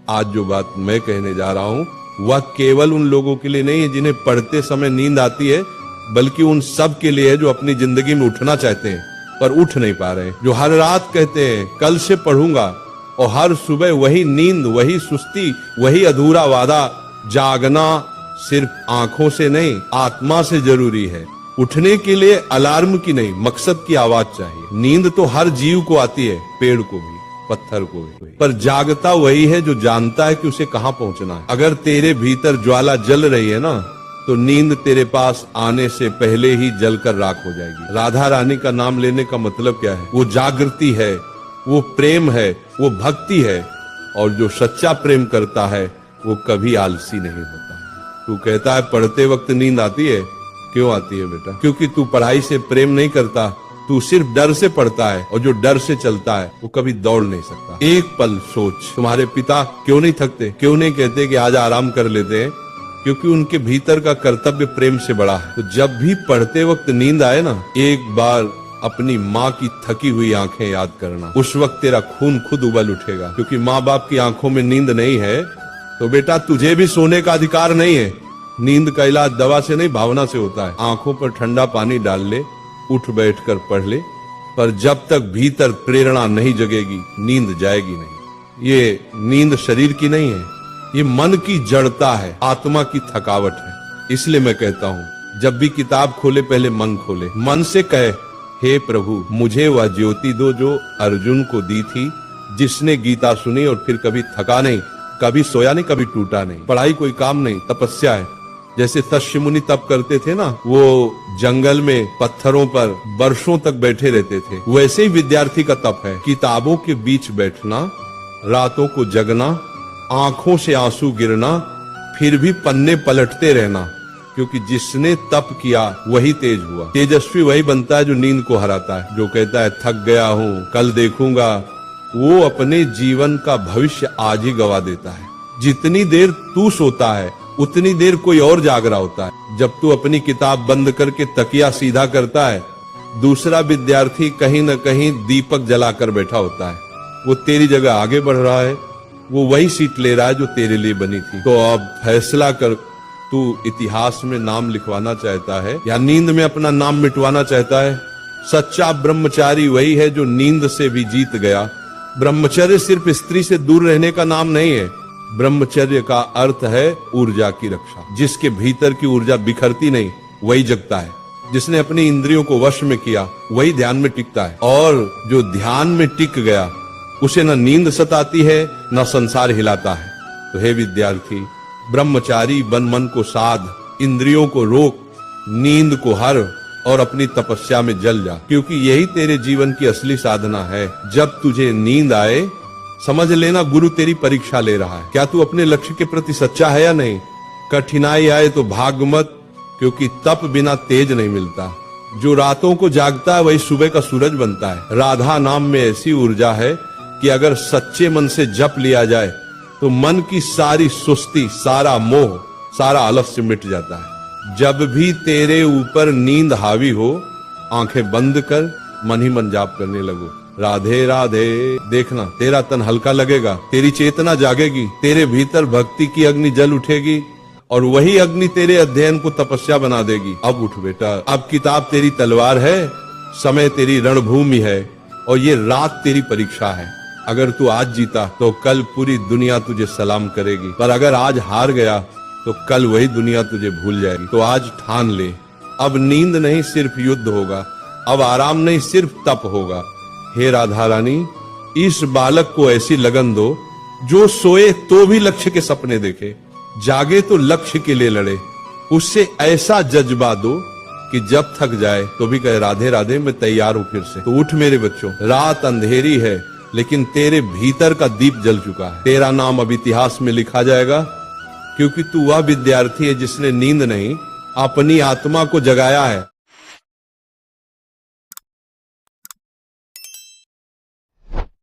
आज जो बात मैं कहने जा रहा हूँ वह केवल उन लोगों के लिए नहीं है जिन्हें पढ़ते समय नींद आती है, बल्कि उन सब के लिए है जो अपनी जिंदगी में उठना चाहते हैं पर उठ नहीं पा रहे, जो हर रात कहते हैं कल से पढ़ूंगा, और हर सुबह वही नींद, वही सुस्ती, वही अधूरा वादा। जागना सिर्फ आंखों से नहीं, आत्मा से जरूरी है। उठने के लिए अलार्म की नहीं, मकसद की आवाज चाहिए। नींद तो हर जीव को आती है, पेड़ को भी, पत्थर को भी, पर जागता वही है जो जानता है कि उसे कहाँ पहुंचना है। अगर तेरे भीतर ज्वाला जल रही है ना, तो नींद तेरे पास आने से पहले ही जलकर राख हो जाएगी। राधा रानी का नाम लेने का मतलब क्या है? वो जागृति है, वो प्रेम है, वो भक्ति है, और जो सच्चा प्रेम करता है वो कभी आलसी नहीं होता। तू कहता है पढ़ते वक्त नींद आती है, क्यों आती है बेटा? क्योंकि तू पढ़ाई से प्रेम नहीं करता, तू सिर्फ डर से पढ़ता है, और जो डर से चलता है वो कभी दौड़ नहीं सकता। एक पल सोच, तुम्हारे पिता क्यों नहीं थकते? क्यों नहीं कहते कि आज आराम कर लेते हैं? क्योंकि उनके भीतर का कर्तव्य प्रेम से बड़ा है। तो जब भी पढ़ते वक्त नींद आए ना, एक बार अपनी माँ की थकी हुई आंखें याद करना। उस वक्त तेरा खून खुद उबल उठेगा, क्योंकि माँ बाप की आंखों में नींद नहीं है तो बेटा तुझे भी सोने का अधिकार नहीं है। नींद का इलाज दवा से नहीं, भावना से होता है। आंखों पर ठंडा पानी डाल ले, उठ बैठकर पढ़ ले, पर जब तक भीतर प्रेरणा नहीं जगेगी नींद जाएगी नहीं। ये नींद शरीर की नहीं है, ये मन की जड़ता है, आत्मा की थकावट है। इसलिए मैं कहता हूँ जब भी किताब खोले पहले मन खोले, मन से कहे हे प्रभु मुझे वह ज्योति दो जो अर्जुन को दी थी, जिसने गीता सुनी और फिर कभी थका नहीं, कभी सोया नहीं, कभी टूटा नहीं। पढ़ाई कोई काम नहीं, तपस्या है। जैसे तस्य मुनि तप करते थे ना, वो जंगल में पत्थरों पर वर्षों तक बैठे रहते थे, वैसे ही विद्यार्थी का तप है। किताबों के बीच बैठना, रातों को जगना, आंखों से आंसू गिरना, फिर भी पन्ने पलटते रहना, क्योंकि जिसने तप किया वही तेज हुआ। तेजस्वी वही बनता है जो नींद को हराता है। जो कहता है थक गया हूँ, कल देखूंगा, वो अपने जीवन का भविष्य आज ही गवा देता है। जितनी देर तू सोता है उतनी देर कोई और जाग रहा होता है। जब तू अपनी किताब बंद करके तकिया सीधा करता है, दूसरा विद्यार्थी कहीं न कहीं दीपक जलाकर बैठा होता है। वो तेरी जगह आगे बढ़ रहा है, वो वही सीट ले रहा है जो तेरे लिए बनी थी। तो अब फैसला कर, तू इतिहास में नाम लिखवाना चाहता है या नींद में अपना नाम मिटवाना चाहता है? सच्चा ब्रह्मचारी वही है जो नींद से भी जीत गया। ब्रह्मचर्य सिर्फ स्त्री से दूर रहने का नाम नहीं है। ब्रह्मचर्य का अर्थ है ऊर्जा की रक्षा। जिसके भीतर की ऊर्जा बिखरती नहीं वही जगता है। जिसने अपनी इंद्रियों को वश में किया वही ध्यान में टिकता है, और जो ध्यान में टिक गया उसे न नींद सताती है न संसार हिलाता है। तो हे विद्यार्थी, ब्रह्मचारी बन, मन को साध, इंद्रियों को रोक, नींद को हर, और अपनी तपस्या में जल जा, क्योंकि यही तेरे जीवन की असली साधना है। जब तुझे नींद आए समझ लेना गुरु तेरी परीक्षा ले रहा है। क्या तू अपने लक्ष्य के प्रति सच्चा है या नहीं? कठिनाई आए तो भाग मत, क्योंकि तप बिना तेज नहीं मिलता। जो रातों को जागता है वही सुबह का सूरज बनता है। राधा नाम में ऐसी ऊर्जा है कि अगर सच्चे मन से जप लिया जाए तो मन की सारी सुस्ती, सारा मोह, सारा आलस्य मिट जाता है। जब भी तेरे ऊपर नींद हावी हो, आंखें बंद कर मन ही मन जाप करने लगो, राधे राधे। देखना तेरा तन हल्का लगेगा, तेरी चेतना जागेगी, तेरे भीतर भक्ति की अग्नि जल उठेगी, और वही अग्नि तेरे अध्ययन को तपस्या बना देगी। अब उठ बेटा, अब किताब तेरी तलवार है, समय तेरी रणभूमि है, और ये रात तेरी परीक्षा है। अगर तू आज जीता तो कल पूरी दुनिया तुझे सलाम करेगी, पर अगर आज हार गया तो कल वही दुनिया तुझे भूल जाएगी। तो आज ठान ले, अब नींद नहीं सिर्फ युद्ध होगा, अब आराम नहीं सिर्फ तप होगा। हे राधा रानी, इस बालक को ऐसी लगन दो जो सोए तो भी लक्ष्य के सपने देखे, जागे तो लक्ष्य के लिए लड़े। उससे ऐसा जज्बा दो कि जब थक जाए तो भी कहे राधे राधे, मैं तैयार हूं फिर से। तो उठ मेरे बच्चों, रात अंधेरी है लेकिन तेरे भीतर का दीप जल चुका है। तेरा नाम अब इतिहास में लिखा जाएगा, क्योंकि तू वह विद्यार्थी है जिसने नींद नहीं अपनी आत्मा को जगाया है।